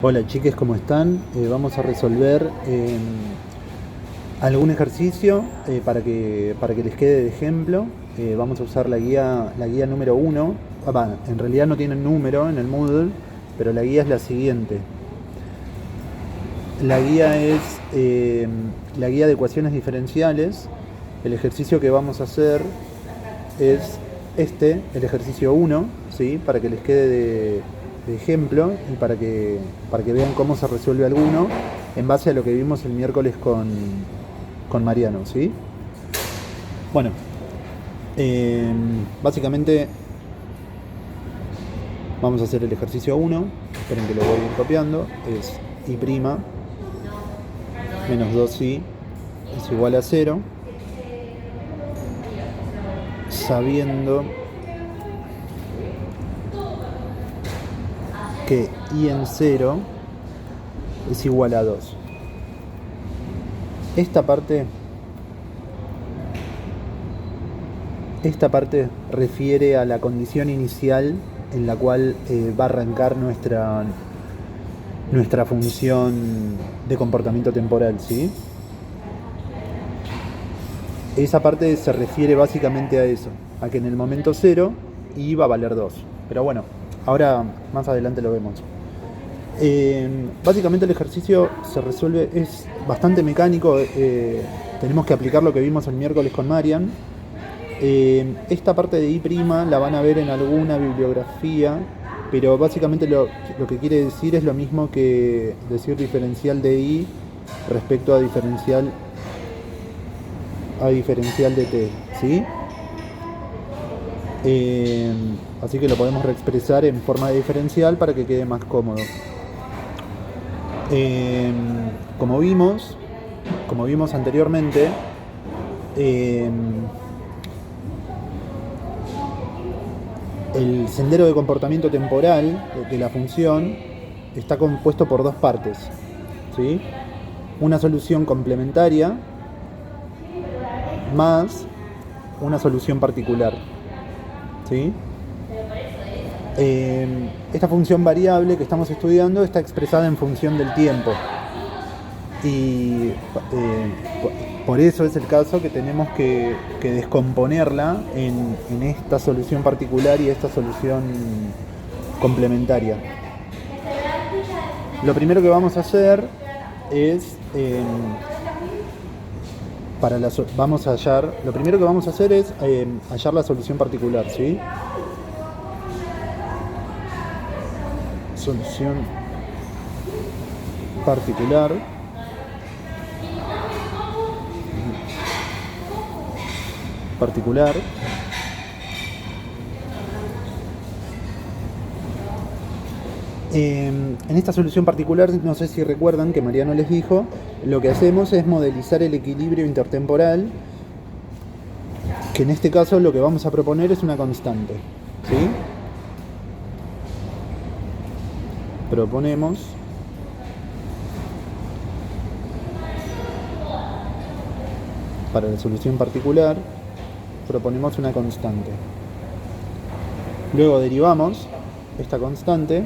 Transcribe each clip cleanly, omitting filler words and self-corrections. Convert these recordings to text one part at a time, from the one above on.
Hola chiques, ¿cómo están? Vamos a resolver algún ejercicio para que les quede de ejemplo. Vamos a usar la guía número 1. En realidad no tiene número en el Moodle, pero la guía es la siguiente. La guía es la guía de ecuaciones diferenciales. El ejercicio que vamos a hacer es el ejercicio 1, ¿sí? Para que les quede de ejemplo y para que vean cómo se resuelve alguno en base a lo que vimos el miércoles con Mariano, ¿sí? Bueno, básicamente vamos a hacer el ejercicio 1. Esperen que lo voy a ir copiando. Es y' menos 2i es igual a 0, sabiendo que i en 0 es igual a 2. Esta parte refiere a la condición inicial en la cual va a arrancar nuestra función de comportamiento temporal, ¿sí? Esa parte se refiere básicamente a eso, a que en el momento 0 i va a valer 2. Pero bueno, ahora más adelante lo vemos. Básicamente el ejercicio se resuelve, es bastante mecánico. Tenemos que aplicar lo que vimos el miércoles con Marian. Esta parte de i' la van a ver en alguna bibliografía, pero básicamente lo que quiere decir es lo mismo que decir diferencial de i respecto a diferencial de t, ¿sí? Así que lo podemos reexpresar en forma de diferencial para que quede más cómodo. Como vimos anteriormente, el sendero de comportamiento temporal de la función está compuesto por dos partes, ¿sí? Una solución complementaria más una solución particular, ¿sí? Esta función variable que estamos estudiando está expresada en función del tiempo y por eso es el caso que tenemos que descomponerla en esta solución particular y esta solución complementaria. Lo primero que vamos a hacer es hallar la solución particular, ¿sí? Solución particular en esta solución particular, no sé si recuerdan que Mariano les dijo, lo que hacemos es modelizar el equilibrio intertemporal, que en este caso lo que vamos a proponer es una constante, ¿sí? Proponemos para la solución particular, proponemos una constante. Luego derivamos esta constante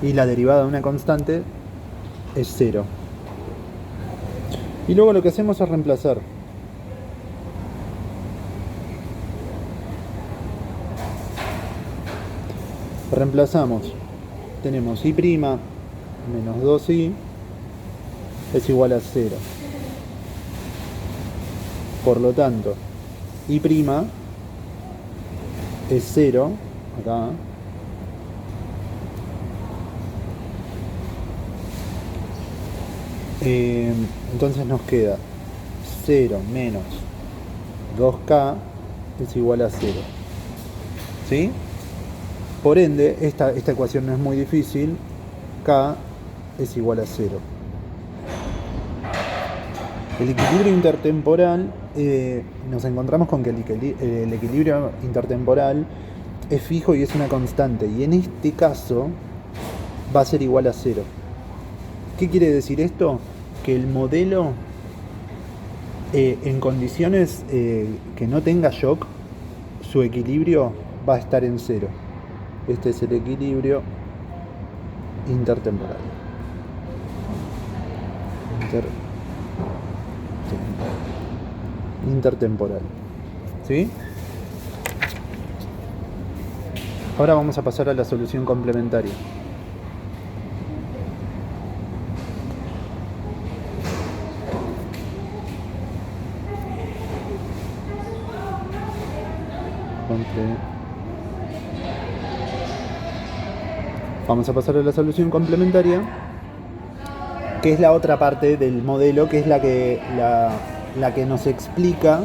y la derivada de una constante es 0. Y luego lo que hacemos es reemplazar. Reemplazamos. Tenemos i' menos 2i es igual a 0. Por lo tanto, i' es 0, acá. Entonces nos queda 0 menos 2k es igual a 0, ¿sí? Por ende, esta ecuación no es muy difícil. K es igual a 0. El equilibrio intertemporal, nos encontramos con que el equilibrio intertemporal es fijo y es una constante. Y en este caso va a ser igual a 0. ¿Qué quiere decir esto? Que el modelo En condiciones que no tenga shock, su equilibrio va a estar en cero. Este es el equilibrio intertemporal. Intertemporal. ¿Sí? Ahora vamos a pasar a la solución complementaria. Vamos a pasar a la solución complementaria, que es la otra parte del modelo, que es la que nos explica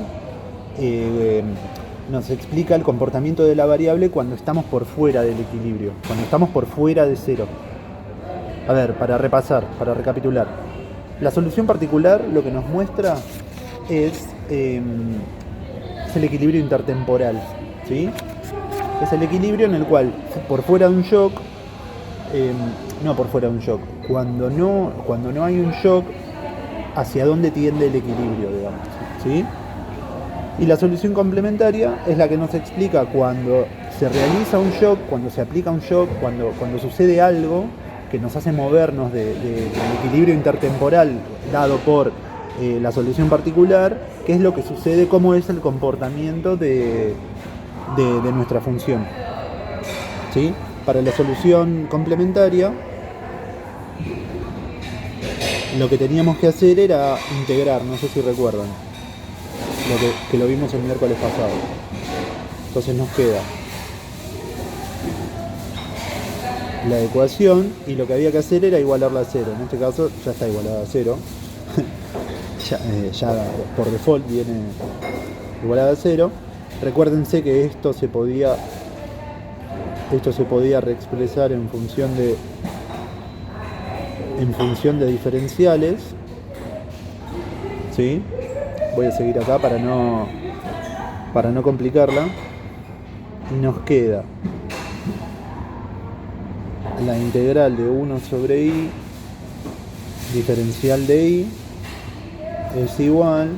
el comportamiento de la variable cuando estamos por fuera del equilibrio, cuando estamos por fuera de cero. A ver, para repasar, para recapitular. La solución particular lo que nos muestra es el equilibrio intertemporal, ¿sí? Es el equilibrio en el cual, por fuera de un shock, no por fuera de un shock, cuando no hay un shock, hacia dónde tiende el equilibrio, digamos, ¿sí? Y la solución complementaria es la que nos explica cuando se realiza un shock, cuando se aplica un shock, cuando sucede algo que nos hace movernos del equilibrio intertemporal dado por la solución particular, qué es lo que sucede, cómo es el comportamiento de nuestra función, ¿sí? Para la solución complementaria, lo que teníamos que hacer era integrar, no sé si recuerdan, que lo vimos el miércoles pasado. Entonces nos queda la ecuación y lo que había que hacer era igualarla a cero. En este caso ya está igualada a cero. ya por default viene igualada a cero. Recuérdense que esto se podía reexpresar en función de diferenciales, ¿sí? Voy a seguir acá para no complicarla. Y nos queda la integral de 1 sobre i diferencial de i es igual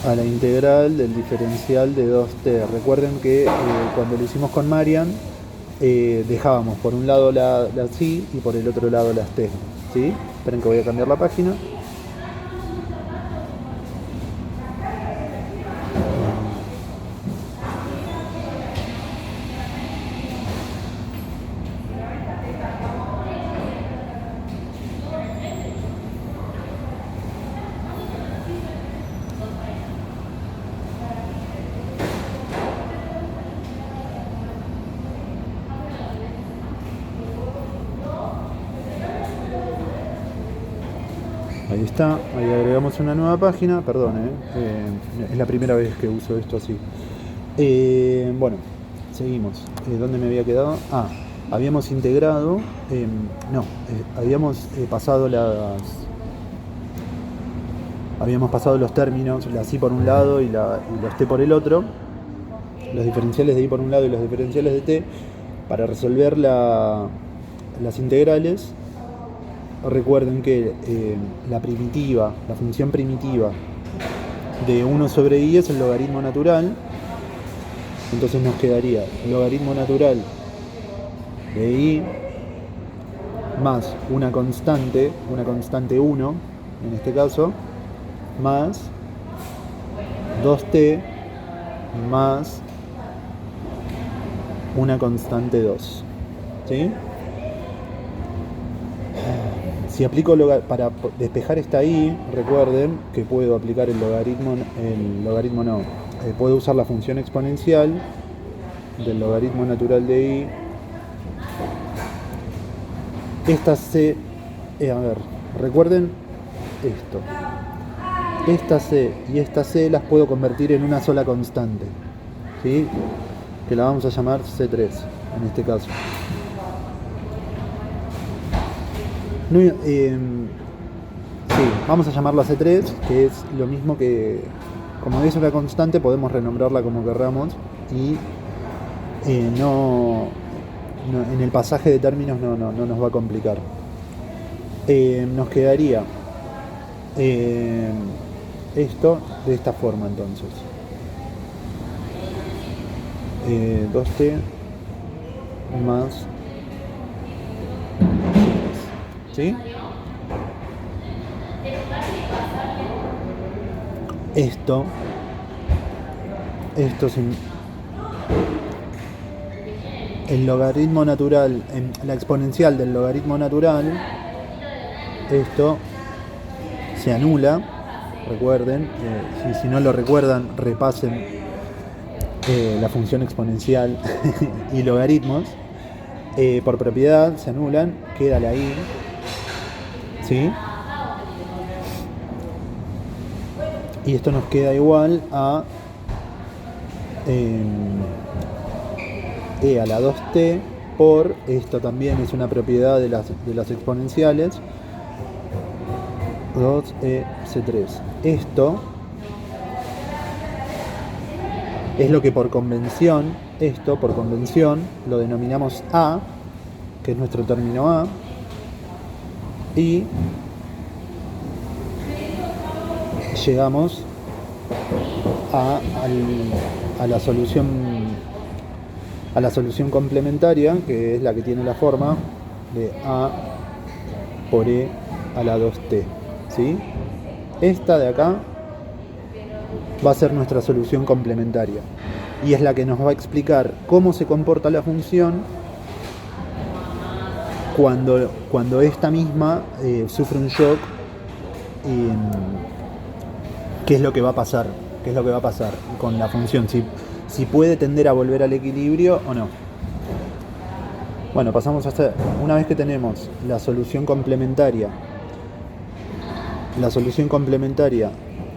a la integral del diferencial de 2t. Recuerden que cuando lo hicimos con Marian dejábamos por un lado las i y por el otro lado las t, ¿sí? Esperen que voy a cambiar la página. Ahí está, ahí agregamos una nueva página, perdón, es la primera vez que uso esto así. Bueno, seguimos. ¿Dónde me había quedado? Habíamos integrado, habíamos pasado los términos, las i por un lado y los t por el otro, los diferenciales de i por un lado y los diferenciales de t, para resolver las integrales. Recuerden que la función primitiva de 1 sobre i es el logaritmo natural. Entonces nos quedaría el logaritmo natural de i más una constante 1 en este caso, más 2t más una constante 2, ¿sí? Si aplico para despejar esta i, recuerden que puedo aplicar puedo usar la función exponencial del logaritmo natural de i. Esta c, recuerden esto. Esta c y esta c las puedo convertir en una sola constante, ¿sí? Que la vamos a llamar C3 en este caso. Vamos a llamarla C3, que es lo mismo que, como es una constante, podemos renombrarla como querramos y en el pasaje de términos no nos va a complicar. Nos quedaría esto de esta forma entonces. 2t más, ¿sí? Esto sin el logaritmo natural, la exponencial del logaritmo natural, esto se anula. Recuerden, si no lo recuerdan, repasen la función exponencial y logaritmos. Por propiedad se anulan, queda la i, ¿sí? Y esto nos queda igual a e a la 2t por, esto también es una propiedad de las exponenciales, 2ec3. Esto es lo que por convención lo denominamos a, que es nuestro término a, y llegamos a la solución complementaria, que es la que tiene la forma de a por e a la 2t, ¿sí? Esta de acá va a ser nuestra solución complementaria y es la que nos va a explicar cómo se comporta la función cuando esta misma sufre un shock y qué es lo que va a pasar con la función, si puede tender a volver al equilibrio o no. Bueno, pasamos a hacer, una vez que tenemos la solución complementaria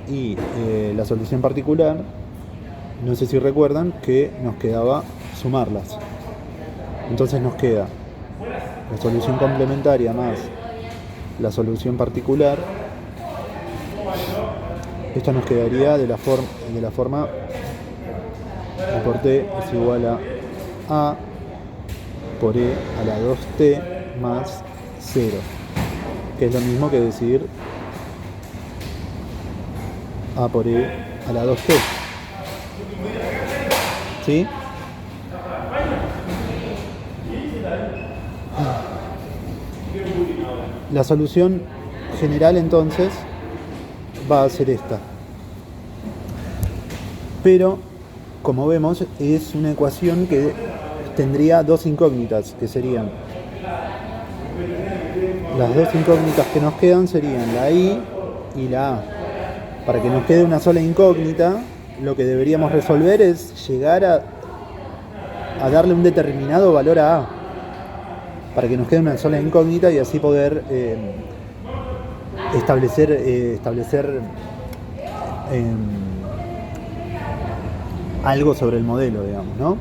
y la solución particular, no sé si recuerdan que nos quedaba sumarlas. Entonces nos queda la solución complementaria más la solución particular. Esto nos quedaría de la forma a por t es igual a por e a la 2t más 0, que es lo mismo que decir a por e a la 2t, ¿sí? La solución general entonces va a ser esta, pero como vemos es una ecuación que tendría dos incógnitas, que serían las dos incógnitas que nos quedan serían la i y la a. Para que nos quede una sola incógnita, lo que deberíamos resolver es llegar a darle un determinado valor a a, para que nos quede una sola incógnita y así poder establecer algo sobre el modelo, digamos, ¿no?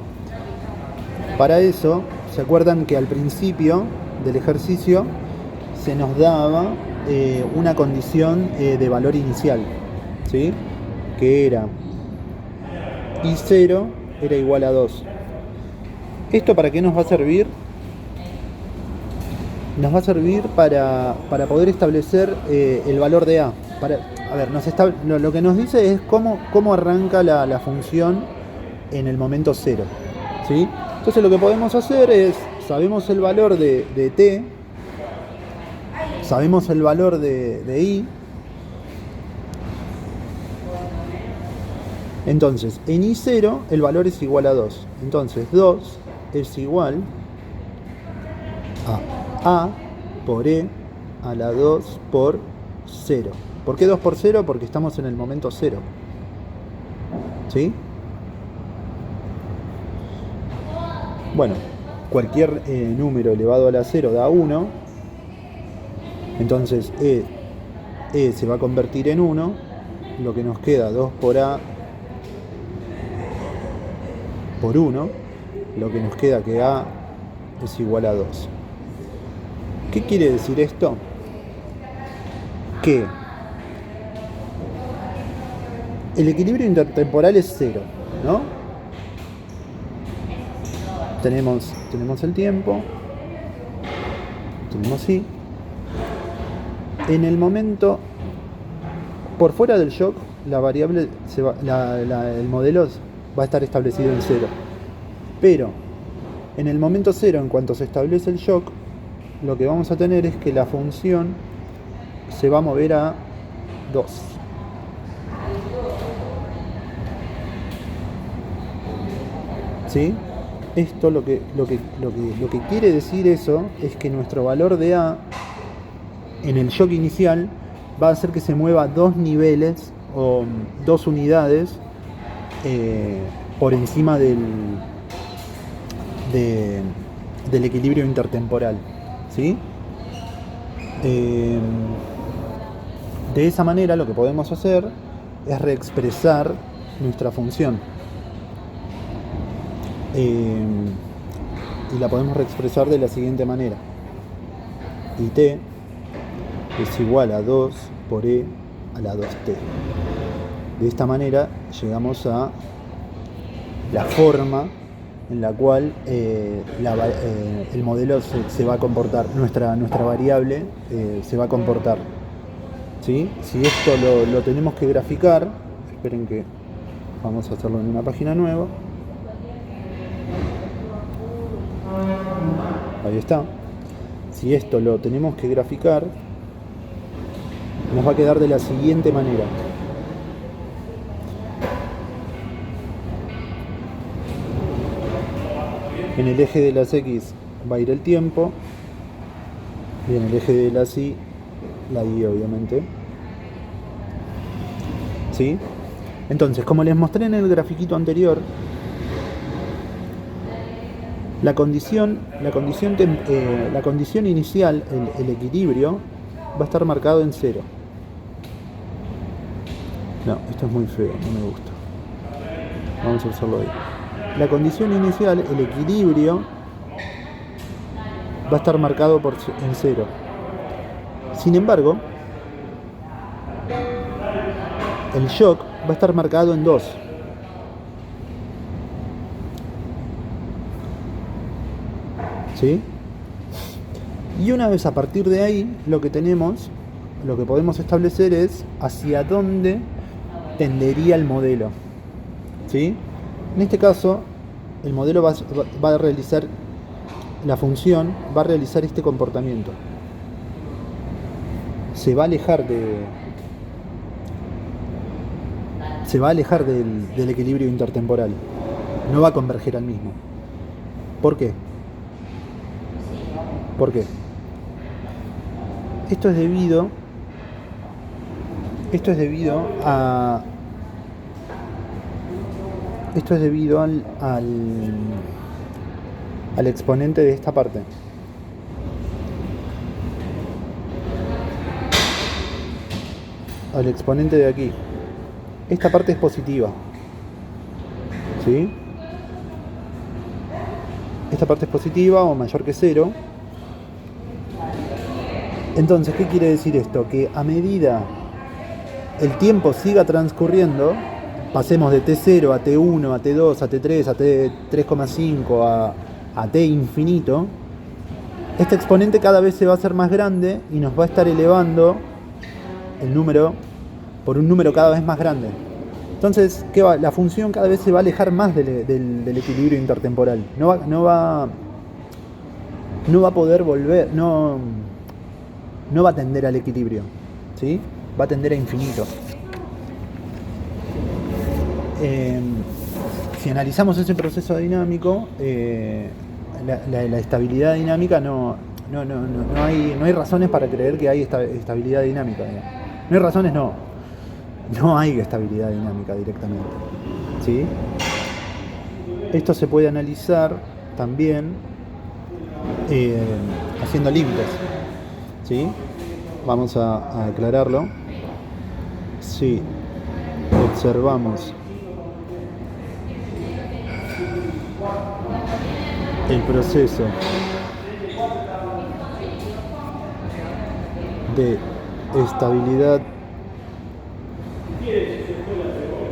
Para eso, ¿se acuerdan que al principio del ejercicio se nos daba una condición de valor inicial, ¿sí? Que era i0 era igual a 2. ¿Esto para qué nos va a servir? Nos va a servir para poder establecer el valor de a. Lo que nos dice es cómo arranca la función en el momento 0, ¿sí? Entonces lo que podemos hacer es, sabemos el valor de t, sabemos el valor de i. Entonces, en i0 el valor es igual a 2. Entonces 2 es igual a por e a la 2 por 0. ¿Por qué 2 por 0? Porque estamos en el momento 0, ¿sí? Bueno, cualquier número elevado a la 0 da 1. Entonces e se va a convertir en 1. Lo que nos queda 2 por a por 1. Lo que nos queda que a es igual a 2. ¿Qué quiere decir esto? Que el equilibrio intertemporal es 0, ¿no? Tenemos el tiempo, tenemos i. En el momento Por fuera del shock, la variable el modelo va a estar establecido en 0. Pero en el momento 0, en cuanto se establece el shock, lo que vamos a tener es que la función se va a mover a 2. ¿Sí? Esto lo que quiere decir eso es que nuestro valor de A en el shock inicial va a hacer que se mueva 2 niveles o 2 unidades por encima del equilibrio intertemporal. ¿Sí? De esa manera lo que podemos hacer es reexpresar nuestra función. Y la podemos reexpresar de la siguiente manera. IT es igual a 2 por E a la 2T. De esta manera llegamos a la forma en la cual el modelo se va a comportar, nuestra variable se va a comportar. ¿Sí? Si esto lo tenemos que graficar, esperen que vamos a hacerlo en una página nueva. Ahí está. Si esto lo tenemos que graficar, nos va a quedar de la siguiente manera. En el eje de las X va a ir el tiempo, y en el eje de las Y, la Y obviamente. ¿Sí? Entonces, como les mostré en el grafiquito anterior, la condición inicial, el equilibrio, va a estar marcado en 0. No, esto es muy feo, no me gusta. Vamos a hacerlo ahí. La condición inicial, el equilibrio, va a estar marcado en 0. Sin embargo, el shock va a estar marcado en 2. ¿Sí? Y una vez a partir de ahí, lo que podemos establecer es hacia dónde tendería el modelo. ¿Sí? En este caso, el modelo va a realizar, la función va a realizar este comportamiento. Se va a alejar del equilibrio intertemporal. No va a converger al mismo. ¿Por qué? ¿Por qué? Esto es debido al exponente de esta parte. Al exponente de aquí. Esta parte es positiva. ¿Sí? Esta parte es positiva o mayor que 0. Entonces, ¿qué quiere decir esto? Que a medida el tiempo siga transcurriendo, pasemos de T0 a T1, a T2, a T3, a T3,5, a T infinito, este exponente cada vez se va a hacer más grande y nos va a estar elevando el número por un número cada vez más grande. Entonces, la función cada vez se va a alejar más del equilibrio intertemporal. No va a poder volver, no va a tender al equilibrio, ¿sí? Va a tender a infinito. Si analizamos ese proceso dinámico, la estabilidad dinámica no hay razones para creer que hay estabilidad dinámica. No hay razones, no hay estabilidad dinámica directamente, ¿sí? Esto se puede analizar también haciendo límites, ¿sí? Vamos a aclararlo. Si observamos el proceso de estabilidad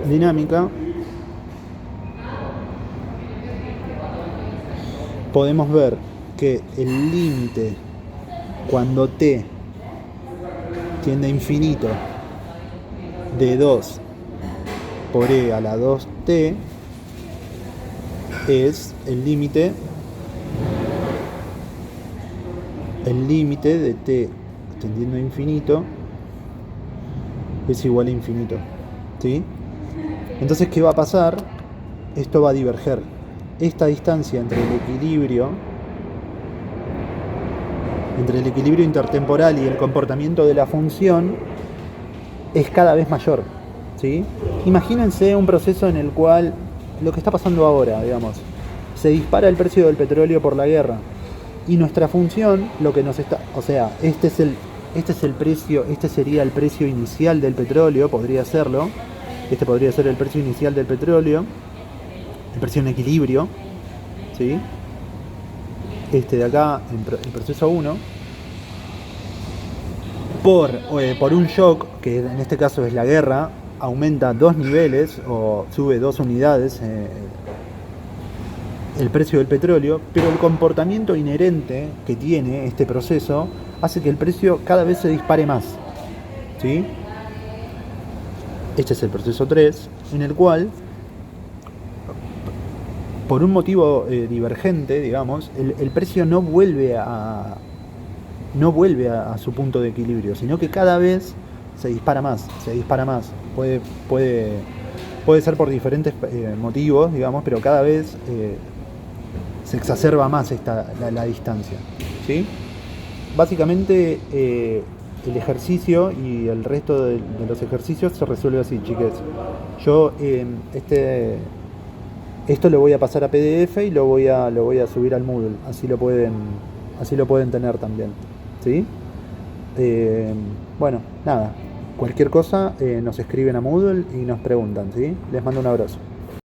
dinámica, podemos ver que el límite cuando t tiende a infinito de 2 por e a la 2t es el límite de t tendiendo a infinito es igual a infinito, ¿sí? Entonces, ¿qué va a pasar? Esto va a diverger. Esta distancia entre el equilibrio intertemporal y el comportamiento de la función es cada vez mayor, ¿sí? Imagínense un proceso en el cual lo que está pasando ahora, digamos, se dispara el precio del petróleo por la guerra y nuestra función, lo que nos está, o sea, este es el precio, este sería el precio inicial del petróleo, podría serlo. Este podría ser el precio inicial del petróleo, el precio en equilibrio, ¿sí? Este de acá, el proceso 1, por un shock, que en este caso es la guerra, aumenta 2 niveles o sube 2 unidades el precio del petróleo, pero el comportamiento inherente que tiene este proceso hace que el precio cada vez se dispare más, ¿sí? Este es el proceso 3, en el cual, por un motivo divergente, digamos, el precio no vuelve a su punto de equilibrio, sino que cada vez se dispara más. Puede ser por diferentes motivos, digamos, pero cada vez se exacerba más la distancia, ¿sí? Básicamente el ejercicio y el resto de los ejercicios se resuelve así, chiques. Yo esto lo voy a pasar a PDF y lo voy a subir al Moodle, así lo pueden tener también, ¿sí? Bueno, nada, cualquier cosa nos escriben a Moodle y nos preguntan, ¿sí? Les mando un abrazo.